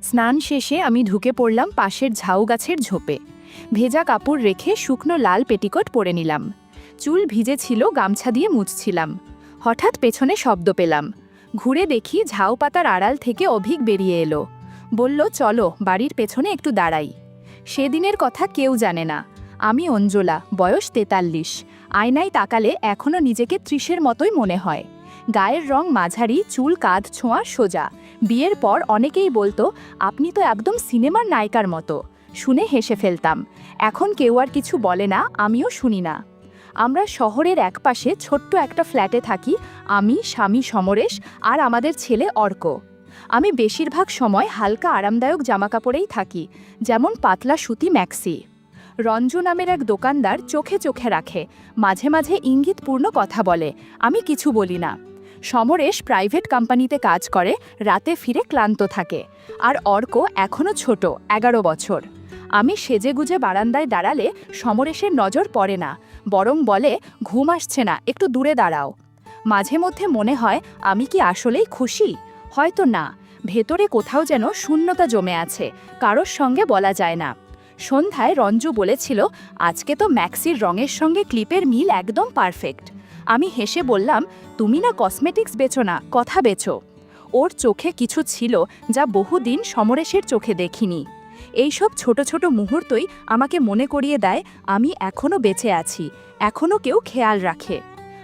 স্নান শেষে আমি ঢুকে পড়লাম পাশের ঝাউ গাছের ঝোপে। ভেজা কাপড় রেখে শুকনো লাল পেটিকোট পরে নিলাম। চুল ভিজে ছিল, গামছা দিয়ে মুছছিলাম। হঠাৎ পেছনে শব্দ পেলাম। ঘুরে দেখি ঝাউ পাতার আড়াল থেকে অভিক বেরিয়ে এলো। বলল, চলো বাড়ির পেছনে একটু দাঁড়াই। সেদিনের কথা কেউ জানে না। আমি অঞ্জলা, বয়স ৪৩। আয়নায় তাকালে এখনও নিজেকে ৩০-এর মতোই মনে হয়। গায়ের রং মাঝারি, চুল কাঁধ ছোঁয়া, সোজা। বিয়ের পর অনেকেই বলতো, আপনি তো একদম সিনেমার নায়িকার মতো। শুনে হেসে ফেলতাম। এখন কেউ আর কিছু বলে না, আমিও শুনি না। আমরা শহরের একপাশে ছোট্ট একটা ফ্ল্যাটে থাকি, আমি, স্বামী সমরেশ আর আমাদের ছেলে অর্ক। আমি বেশিরভাগ সময় হালকা আরামদায়ক জামাকাপড়েই থাকি, যেমন পাতলা সুতি ম্যাক্সি। রঞ্জু নামের এক দোকানদার চোখে চোখে রাখে, মাঝে মাঝে ইঙ্গিতপূর্ণ কথা বলে, আমি কিছু বলি না। সমরেশ প্রাইভেট কোম্পানিতে কাজ করে, রাতে ফিরে ক্লান্ত থাকে। আর অর্ক এখনও ছোট, ১১ বছর। আমি সেজেগুজে বারান্দায় দাঁড়ালে সমরেশের নজর পড়ে না, বরং বলে, ঘুম আসছে না, একটু দূরে দাঁড়াও। মাঝে মধ্যে মনে হয়, আমি কি আসলেই খুশি? হয়তো না, ভেতরে কোথাও যেন শূন্যতা জমে আছে, কারোর সঙ্গে বলা যায় না। সন্ধ্যায় রঞ্জু বলেছিল, আজকে তো ম্যাক্সির রঙের সঙ্গে ক্লিপের মিল একদম পারফেক্ট। আমি হেসে বললাম, তুমি না কসমেটিক্স বেচো না, কথা বেচো। ওর চোখে কিছু ছিল যা বহুদিন সমরেশের চোখে দেখিনি। এইসব ছোট ছোট মুহূর্তই আমাকে মনে করিয়ে দেয়, আমি এখনও বেঁচে আছি, এখনও কেউ খেয়াল রাখে।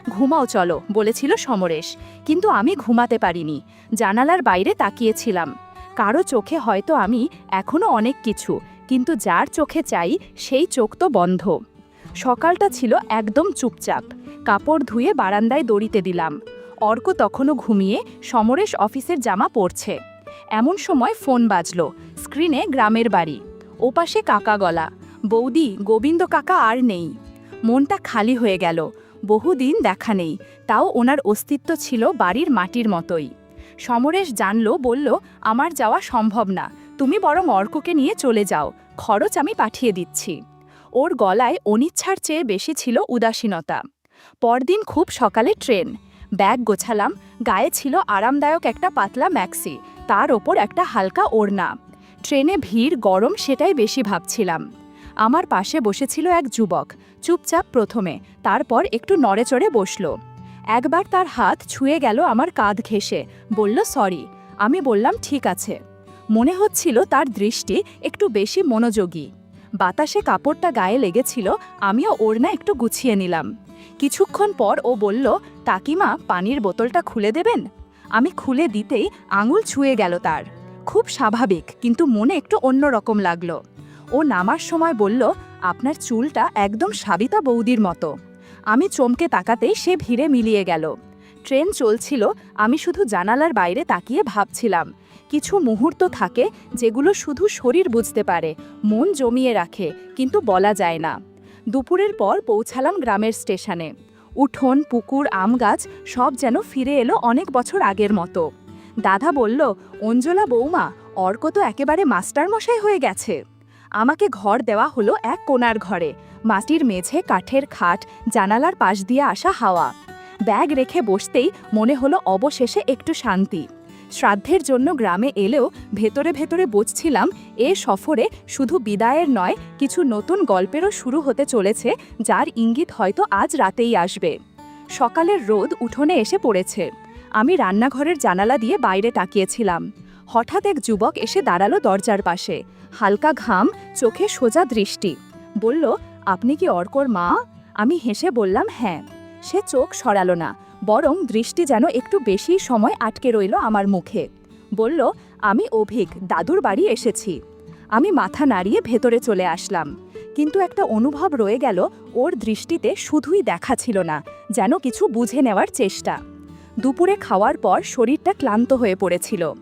ঘুমাও চলো, বলেছিল সমরেশ, কিন্তু আমি ঘুমাতে পারিনি। জানালার বাইরে তাকিয়েছিলাম। কারো চোখে হয়তো আমি এখনও অনেক কিছু, কিন্তু যার চোখে চাই সেই চোখ তো বন্ধ। সকালটা ছিল একদম চুপচাপ। কাপড় ধুয়ে বারান্দায় দড়িতে দিলাম। অর্ক তখনও ঘুমিয়ে, সমরেশ অফিসের জামা পরছে। এমন সময় ফোন বাজলো। স্ক্রিনে গ্রামের বাড়ি। ওপাশে কাকা গলা, বৌদি, গোবিন্দ কাকা আর নেই। মনটা খালি হয়ে গেল। বহুদিন দেখা নেই, তাও ওনার অস্তিত্ব ছিল বাড়ির মাটির মতোই। সমরেশ জানলো, বলল, আমার যাওয়া সম্ভব না, তুমি বরং অর্ককে নিয়ে চলে যাও, খরচ আমি পাঠিয়ে দিচ্ছি। ওর গলায় অনিচ্ছার চেয়ে বেশি ছিল উদাসীনতা। পরদিন খুব সকালে ট্রেন। ব্যাগ গোছালাম। গায়ে ছিল আরামদায়ক একটা পাতলা ম্যাক্সি, তার ওপর একটা হালকা ওড়না। ট্রেনে ভিড়, গরম, সেটাই বেশি ভাবছিলাম। আমার পাশে বসেছিল এক যুবক, চুপচাপ প্রথমে, তারপর একটু নড়েচড়ে বসল। একবার তার হাত ছুঁয়ে গেল আমার কাঁধ ঘেঁষে, বলল, সরি। আমি বললাম, ঠিক আছে। মনে হচ্ছিল তার দৃষ্টি একটু বেশি মনোযোগী। বাতাসে কাপড়টা গায়ে লেগেছিল, আমিও ওড়না একটু গুছিয়ে নিলাম। কিছুক্ষণ পর ও বলল, কাকিমা, পানির বোতলটা খুলে দেবেন? আমি খুলে দিতেই আঙুল ছুঁয়ে গেল তার। খুব স্বাভাবিক, কিন্তু মনে একটু অন্যরকম লাগলো। ও নামার সময় বলল, আপনার চুলটা একদম সাবিতা বৌদির মতো। আমি চমকে তাকাতেই সে ভিড়ে মিলিয়ে গেল। ট্রেন চলছিল, আমি শুধু জানালার বাইরে তাকিয়ে ভাবছিলাম। কিছু মুহূর্ত থাকে যেগুলো শুধু শরীর বুঝতে পারে, মন জমিয়ে রাখে, কিন্তু বলা যায় না। দুপুরের পর পৌঁছালাম গ্রামের স্টেশনে। উঠোন, পুকুর, আম গাছ সব যেন ফিরে এলো অনেক বছর আগের মতো। দাদা বলল, অঞ্জলা বৌমা, অর্ক তো একেবারে মাস্টারমশাই হয়ে গেছে। আমাকে ঘর দেওয়া হলো এক কোণার ঘরে। মাটির মেঝে, কাঠের খাট, জানালার পাশ দিয়ে আসা হাওয়া। ব্যাগ রেখে বসতেই মনে হলো অবশেষে একটু শান্তি। শ্রাদ্ধের জন্য গ্রামে এলেও ভেতরে ভেতরে বুঝছিলাম, এ সফরে শুধু বিদায়ের নয়, কিছু নতুন গল্পেরও শুরু হতে চলেছে, যার ইঙ্গিত হয়তো আজ রাতেই আসবে। সকালের রোদ উঠোনে এসে পড়েছে। আমি রান্নাঘরের জানালা দিয়ে বাইরে তাকিয়েছিলাম। হঠাৎ এক যুবক এসে দাঁড়ালো দরজার পাশে। হালকা ঘাম, চোখে সোজা দৃষ্টি। বলল, আপনি কি অর্কর মা? আমি হেসে বললাম, হ্যাঁ। সে চোখ সরালো না, বরং দৃষ্টি যেন একটু বেশি সময় আটকে রইল আমার মুখে। বলল, আমি অভিক, দাদুর বাড়ি এসেছি। আমি মাথা নাড়িয়ে ভেতরে চলে আসলাম। কিন্তু একটা অনুভব রয়ে গেল, ওর দৃষ্টিতে শুধুই দেখা ছিল না, যেন কিছু বুঝে নেওয়ার চেষ্টা। দুপুরে খাওয়ার পর শরীরটা ক্লান্ত হয়ে পড়েছিল।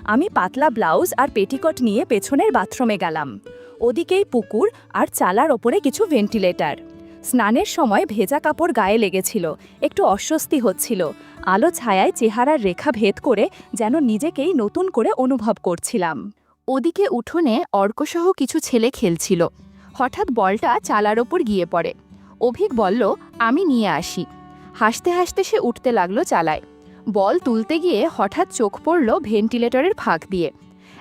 আমি পাতলা ব্লাউজ আর পেটিকট নিয়ে পেছনের বাথরুমে গেলাম। ওদিকেই পুকুর, আর চালার ওপরে কিছু ভেন্টিলেটর। স্নানের সময় ভেজা কাপড় গায়ে লেগেছিল, একটু অস্বস্তি হচ্ছিল। আলো ছায়ায় চেহারার রেখা ভেদ করে যেন নিজেকেই নতুন করে অনুভব করছিলাম। ওদিকে উঠোনে অর্কসহ কিছু ছেলে খেলছিল। হঠাৎ বলটা চালার ওপর গিয়ে পড়ে। অভিক বলল, আমি নিয়ে আসি। হাসতে হাসতে সে উঠতে লাগলো চালায়। বল তুলতে গিয়ে হঠাৎ চোখ পড়ল ভেন্টিলেটরের ফাঁক দিয়ে।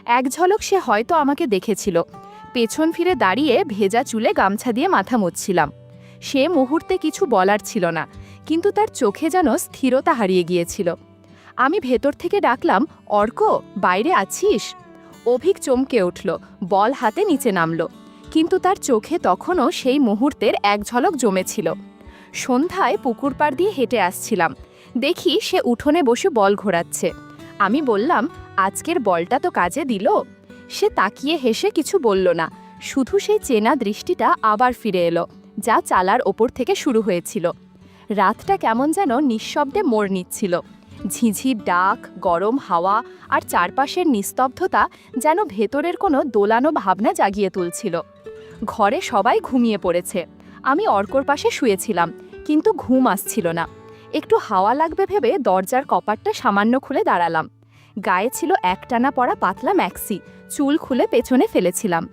এক ঝলক সে হয়তো আমাকে দেখেছিল। পেছন ফিরে দাঁড়িয়ে ভেজা চুলে গামছা দিয়ে মাথা মুছছিলাম। সে মুহূর্তে কিছু বলার ছিল না, কিন্তু তার চোখে যেন স্থিরতা হারিয়ে গিয়েছিল। আমি ভেতর থেকে ডাকলাম, অর্ক, বাইরে আছিস? অভিক চমকে উঠল, বল হাতে নিচে নামল, কিন্তু তার চোখে তখনও সেই মুহূর্তের এক ঝলক জমেছিল। সন্ধ্যায় পুকুর পাড় দিয়ে হেঁটে আসছিলাম, দেখি সে উঠোনে বসে বল ঘোরাচ্ছে। আমি বললাম, আজকের বলটা তো কাজে দিল? সে তাকিয়ে হেসে কিছু বলল না, শুধু সেই চেনা দৃষ্টিটা আবার ফিরে এলো, যা চালার ওপর থেকে শুরু হয়েছিল। রাতটা কেমন যেন নিঃশব্দে মোড় নিচ্ছিল। ঝিঝির ডাক, গরম হাওয়া আর চারপাশের নিস্তব্ধতা যেন ভেতরের কোনো দোলানো ভাবনা জাগিয়ে তুলছিল। ঘরে সবাই ঘুমিয়ে পড়েছে। আমি অর্কর পাশে শুয়েছিলাম, কিন্তু ঘুম আসছিল না। একটু হাওয়া লাগবে ভেবে দরজার কপাটটা সামান্য খুলে দাঁড়ালাম। গায়ে ছিল একটানা পরা পাতলা ম্যাক্সি, চুল খুলে পেছনে ফেলেছিলাম।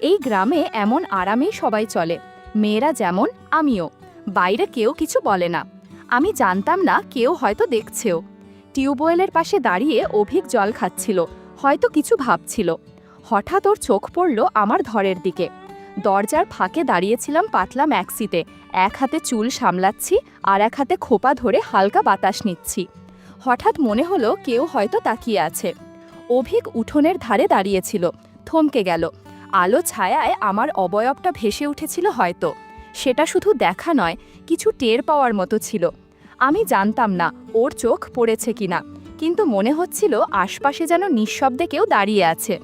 এই গ্রামে এমন আরামেই সবাই চলে, মেয়েরা যেমন, আমিও। বাইরে কেউ কিছু বলে না। আমি জানতাম না কেউ হয়তো দেখছেও। টিউবওয়েলের পাশে দাঁড়িয়ে অভিক জল খাচ্ছিল, হয়তো কিছু ভাবছিল। হঠাৎ ওর চোখ পড়ল আমার ধরের দিকে। দরজার ফাঁকে দাঁড়িয়েছিলাম পাতলা ম্যাক্সিতে, এক হাতে চুল সামলাচ্ছি আর এক হাতে খোপা ধরে হালকা বাতাস নিচ্ছি। হঠাৎ মনে হলো কেউ হয়তো তাকিয়ে আছে। অভিক উঠোনের ধারে দাঁড়িয়েছিল, থমকে গেল। আলো ছায়ায় আমার অবয়বটা ভেসে উঠেছিল হয়তো। সেটা শুধু দেখা নয়, কিছু টের পাওয়ার মতো ছিল। আমি জানতাম না ওর চোখ পড়েছে কিনা, কিন্তু মনে হচ্ছিল আশপাশে যেন নিঃশব্দে কেউ দাঁড়িয়ে আছে।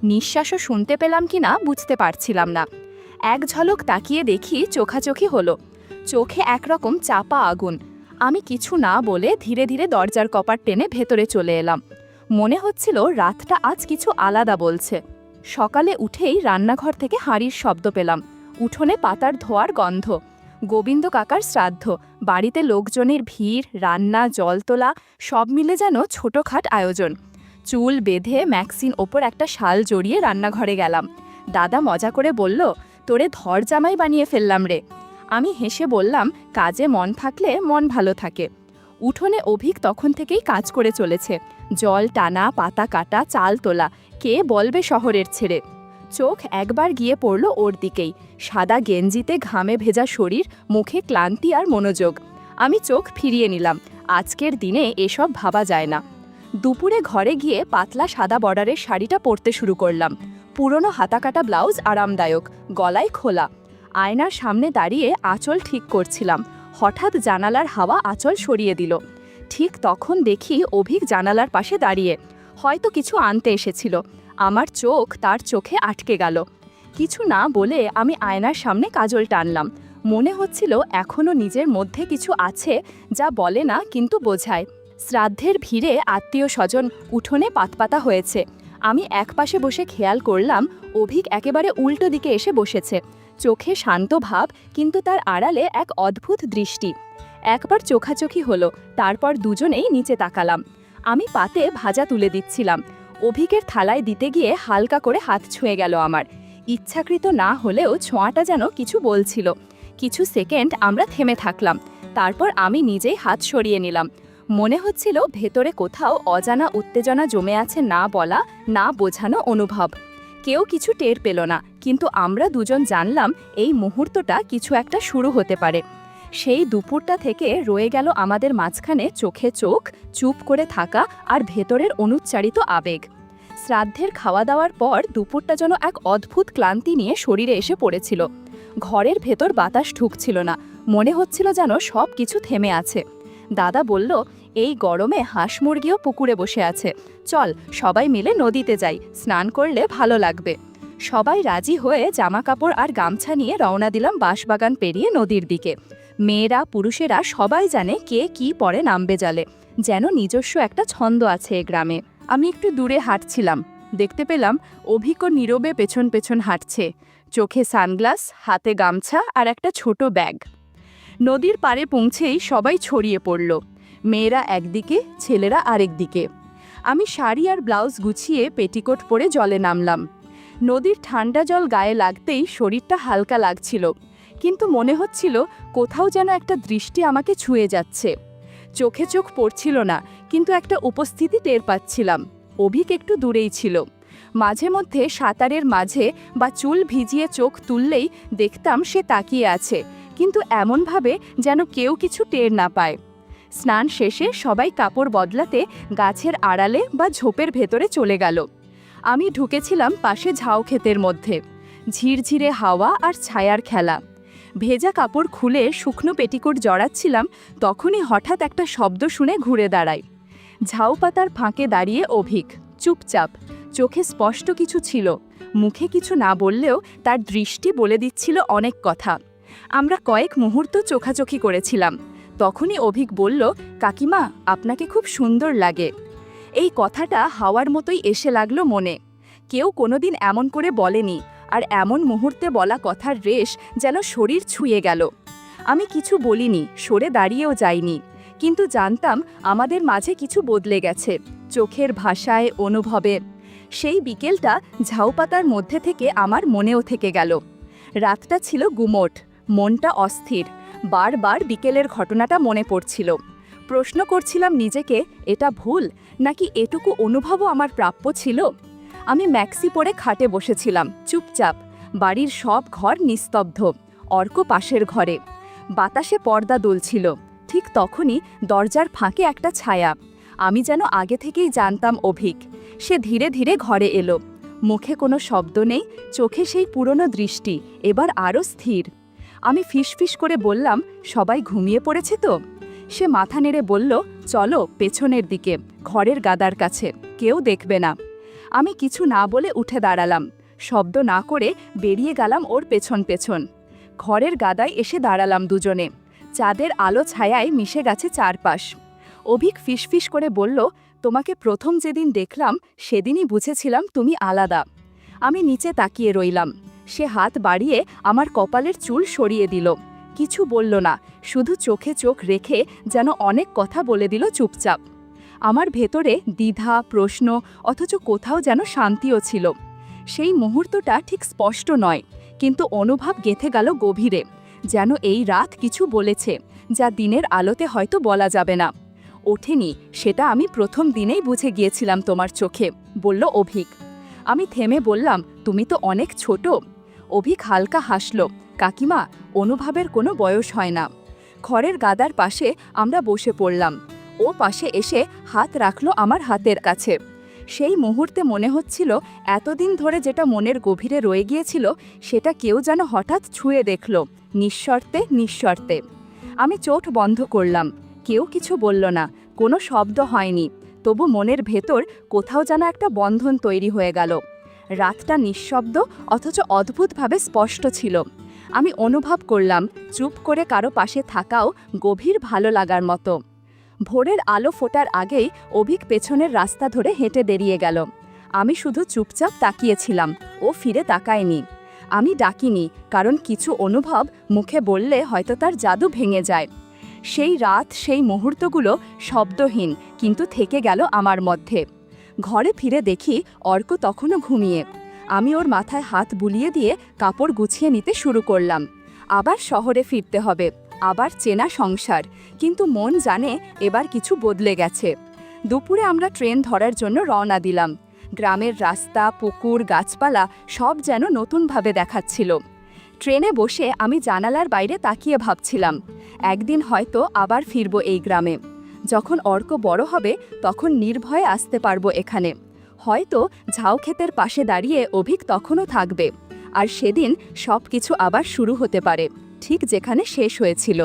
নিঃশ্বাসও শুনতে পেলাম কিনা বুঝতে পারছিলাম না। এক ঝলক তাকিয়ে দেখি চোখাচোখি হলো, চোখে একরকম চাপা আগুন। আমি কিছু না বলে ধীরে ধীরে দরজার কপাট টেনে ভেতরে চলে এলাম। মনে হচ্ছিল রাতটা আজ কিছু আলাদা বলছে। সকালে উঠেই রান্নাঘর থেকে হাঁড়ির শব্দ পেলাম, উঠোনে পাতার ধোয়ার গন্ধ। গোবিন্দ কাকার শ্রাদ্ধ, বাড়িতে লোকজনের ভিড়, রান্না, জল তোলা, সব মিলে যেন ছোটখাট আয়োজন। চুল বেঁধে ম্যাক্সিন ওপর একটা শাল জড়িয়ে রান্নাঘরে গেলাম। দাদা মজা করে বলল, তোরে ধর জামাই বানিয়ে ফেললাম রে। আমি হেসে বললাম, কাজে মন থাকলে মন ভালো থাকে। উঠোনে অভিক তখন থেকেই কাজ করে চলেছে, জল টানা, পাতা কাটা, চাল তোলা। কে বলবে শহরের ছেড়ে? চোখ একবার গিয়ে পড়ল ওর দিকেই, সাদা গেঞ্জিতে ঘামে ভেজা শরীর, মুখে ক্লান্তি আর মনোযোগ। আমি চোখ ফিরিয়ে নিলাম। আজকের দিনে এসব ভাবা যায় না। দুপুরে ঘরে গিয়ে পাতলা সাদা বর্ডারের শাড়িটা পরতে শুরু করলাম। পুরনো হাতাকাটা ব্লাউজ আরামদায়ক, গলায় খোলা। আয়নার সামনে দাঁড়িয়ে আঁচল ঠিক করছিলাম। হঠাৎ জানালার হাওয়া আঁচল সরিয়ে দিল। ঠিক তখন দেখি অভিক জানালার পাশে দাঁড়িয়ে, হয়তো কিছু আনতে এসেছিল। আমার চোখ তার চোখে আটকে গেল। কিছু না বলে আমি আয়নার সামনে কাজল টানলাম। মনে হচ্ছিল এখনও নিজের মধ্যে কিছু আছে, যা বলে না কিন্তু বোঝায়। শ্রাদ্ধের ভিড়ে আত্মীয় স্বজন, উঠোনে পাতপাতা হয়েছে। আমি একপাশে বসে খেয়াল করলাম অভিক একেবারে উল্টো দিকে এসে বসেছে। চোখে শান্ত ভাব, কিন্তু তার আড়ালে এক অদ্ভুত দৃষ্টি। একবার চোখাচোখি হলো, তারপর দুজনেই নিচে তাকালাম। আমি পাতে ভাজা তুলে দিচ্ছিলাম। অভিকের থালায় দিতে গিয়ে হালকা করে হাত ছুঁয়ে গেল আমার। ইচ্ছাকৃত না হলেও ছোঁয়াটা যেন কিছু বলছিল। কিছু সেকেন্ড আমরা থেমে থাকলাম, তারপর আমি নিজেই হাত সরিয়ে নিলাম। মনে হচ্ছিল ভেতরে কোথাও অজানা উত্তেজনা জমে আছে, না বলা, না বোঝানো অনুভব। কেউ কিছু টের পেল না, কিন্তু আমরা দুজন জানলাম এই মুহূর্তটা কিছু একটা শুরু হতে পারে। সেই দুপুরটা থেকে রয়ে গেল আমাদের মাঝখানে চোখে চোখ, চুপ করে থাকা আর ভেতরের অনুচ্চারিত আবেগ। শ্রাদ্ধের খাওয়া দাওয়ার পর দুপুরটা যেন এক অদ্ভুত ক্লান্তি নিয়ে শরীরে এসে পড়েছিল। ঘরের ভেতর বাতাস ঢুকছিল না, মনে হচ্ছিল যেন সব কিছু থেমে আছে। দাদা বলল, এই গরমে হাঁস মুরগিও পুকুরে বসে আছে, চল সবাই মিলে নদীতে যাই, স্নান করলে ভালো লাগবে। সবাই রাজি হয়ে জামা কাপড় আর গামছা নিয়ে রওনা দিলাম বাঁশবাগান পেরিয়ে নদীর দিকে। মেয়েরা, পুরুষেরা সবাই জানে কে কি পরে নামবে জালে, যেন নিজস্ব একটা ছন্দ আছে এ গ্রামে। আমি একটু দূরে হাঁটছিলাম, দেখতে পেলাম অভিক নীরবে পেছন পেছন হাঁটছে, চোখে সানগ্লাস, হাতে গামছা আর একটা ছোট ব্যাগ। নদীর পাড়ে পৌঁছেই সবাই ছড়িয়ে পড়ল, মেয়েরা একদিকে, ছেলেরা আরেক দিকে। আমি শাড়ি আর ব্লাউজ গুছিয়ে পেটিকোট পরে জলে নামলাম। নদীর ঠান্ডা জল গায়ে লাগতেই শরীরটা হালকা লাগছিল, কিন্তু মনে হচ্ছিল কোথাও যেন একটা দৃষ্টি আমাকে ছুঁয়ে যাচ্ছে। চোখে চোখ পড়ছিল না, কিন্তু একটা উপস্থিতি টের পাচ্ছিলাম। অভিক একটু দূরেই ছিল। মাঝে মধ্যে সাঁতারের মাঝে বা চুল ভিজিয়ে চোখ তুললেই দেখতাম সে তাকিয়ে আছে, কিন্তু এমনভাবে যেন কেউ কিছু টের না পায়। স্নান শেষে সবাই কাপড় বদলাতে গাছের আড়ালে বা ঝোপের ভেতরে চলে গেল। আমি ঢুকেছিলাম পাশে ঝাউ ক্ষেতের মধ্যে। ঝিরঝিরে হাওয়া আর ছায়ার খেলা। ভেজা কাপড় খুলে শুকনো পেটিকোট জড়াচ্ছিলাম, তখনই হঠাৎ একটা শব্দ শুনে ঘুরে দাঁড়াই। ঝাউ পাতার ফাঁকে দাঁড়িয়ে অভিক, চুপচাপ, চোখে স্পষ্ট কিছু ছিল, মুখে কিছু না বললেও তার দৃষ্টি বলে দিচ্ছিল অনেক কথা। আমরা কয়েক মুহূর্ত চোখাচোখি করেছিলাম। তখনই অভিক বলল, কাকিমা, আপনাকে খুব সুন্দর লাগে। এই কথাটা হাওয়ার মতোই এসে লাগলো মনে। কেউ কোনোদিন এমন করে বলেনি, আর এমন মুহূর্তে বলা কথার রেশ যেন শরীর ছুঁয়ে গেল। আমি কিছু বলিনি, সরে দাঁড়িয়েও যাইনি, কিন্তু জানতাম আমাদের মাঝে কিছু বদলে গেছে, চোখের ভাষায়, অনুভবে। সেই বিকেলটা ঝাউপাতার মধ্যে থেকে আমার মনেও থেকে গেল। রাতটা ছিল গুমোট, মনটা অস্থির। বারবার বিকেলের ঘটনাটা মনে পড়ছিল। প্রশ্ন করছিলাম নিজেকে, এটা ভুল নাকি এটুকু অনুভবও আমার প্রাপ্য ছিল? আমি ম্যাক্সি পরে খাটে বসেছিলাম, চুপচাপ। বাড়ির সব ঘর নিস্তব্ধ, অর্ক পাশের ঘরে। বাতাসে পর্দা দুলছিল। ঠিক তখনই দরজার ফাঁকে একটা ছায়া। আমি যেন আগে থেকেই জানতাম অভিক। সে ধীরে ধীরে ঘরে এলো। মুখে কোনো শব্দ নেই, চোখে সেই পুরনো দৃষ্টি, এবার আরও স্থির। আমি ফিসফিস করে বললাম, সবাই ঘুমিয়ে পড়েছে তো? সে মাথা নেড়ে বলল, চলো পেছনের দিকে, ঘরের গাদার কাছে, কেউ দেখবে না। আমি কিছু না বলে উঠে দাঁড়ালাম। শব্দ না করে বেরিয়ে গেলাম ওর পেছন পেছন। ঘরের গাদায় এসে দাঁড়ালাম দুজনে। চাঁদের আলো ছায়ায় মিশে গেছে চারপাশ। অভিক ফিসফিস করে বলল, তোমাকে প্রথম যেদিন দেখলাম সেদিনই বুঝেছিলাম তুমি আলাদা। আমি নিচে তাকিয়ে রইলাম। সে হাত বাড়িয়ে আমার কপালের চুল সরিয়ে দিল। কিছু বলল না, শুধু চোখে চোখ রেখে যেন অনেক কথা বলে দিল চুপচাপ। আমার ভেতরে দ্বিধা, প্রশ্ন, অথচ কোথাও যেন শান্তিও ছিল। সেই মুহূর্তটা ঠিক স্পষ্ট নয়, কিন্তু অনুভব গেঁথে গেল গভীরে, যেন এই রাত কিছু বলেছে, যা দিনের আলোতে হয়তো বলা যাবে না। ওঠেনি, সেটা আমি প্রথম দিনেই বুঝে গিয়েছিলাম তোমার চোখে, বলল অভিক। আমি থেমে বললাম, তুমি তো অনেক ছোট। অভিক হালকা হাসল, কাকিমা, অনুভবের কোনো বয়স হয় না। ঘরের গাদার পাশে আমরা বসে পড়লাম। ও পাশে এসে হাত রাখল আমার হাতের কাছে। সেই মুহূর্তে মনে হচ্ছিল এতদিন ধরে যেটা মনের গভীরে রয়ে গিয়েছিল, সেটা কেউ যেন হঠাৎ ছুঁয়ে দেখল, নিঃশর্তে নিঃশর্তে। আমি চোখ বন্ধ করলাম। কেউ কিছু বলল না, কোনো শব্দ হয়নি, তবু মনের ভেতর কোথাও যেন একটা বন্ধন তৈরি হয়ে গেল। রাতটা নিঃশব্দ অথচ অদ্ভুতভাবে স্পষ্ট ছিল। আমি অনুভব করলাম চুপ করে কারো পাশে থাকাও গভীর ভালো লাগার মতো। ভোরের আলো ফোটার আগেই অভিক পেছনের রাস্তা ধরে হেঁটে বেরিয়ে গেল। আমি শুধু চুপচাপ তাকিয়েছিলাম, ও ফিরে তাকায়নি। আমি ডাকিনি, কারণ কিছু অনুভব মুখে বললে হয়তো তার জাদু ভেঙে যায়। সেই রাত, সেই মুহূর্তগুলো শব্দহীন, কিন্তু থেকে গেল আমার মধ্যে। ঘরে ফিরে দেখি অর্ক তখনও ঘুমিয়ে। আমি ওর মাথায় হাত বুলিয়ে দিয়ে কাপড় গুছিয়ে নিতে শুরু করলাম। আবার শহরে ফিরতে হবে, আবার চেনা সংসার, কিন্তু মন জানে এবার কিছু বদলে গেছে। দুপুরে আমরা ট্রেন ধরার জন্য রওনা দিলাম। গ্রামের রাস্তা, পুকুর, গাছপালা সব যেন নতুনভাবে দেখাচ্ছিল। ট্রেনে বসে আমি জানালার বাইরে তাকিয়ে ভাবছিলাম, একদিন হয়তো আবার ফিরব এই গ্রামে। যখন অর্ক বড় হবে তখন নির্ভয়ে আসতে পারবো এখানে। হয়তো ঝাউ ক্ষেতের পাশে দাঁড়িয়ে অভিক তখনও থাকবে, আর সেদিন সব কিছু আবার শুরু হতে পারে, ঠিক যেখানে শেষ হয়েছিল।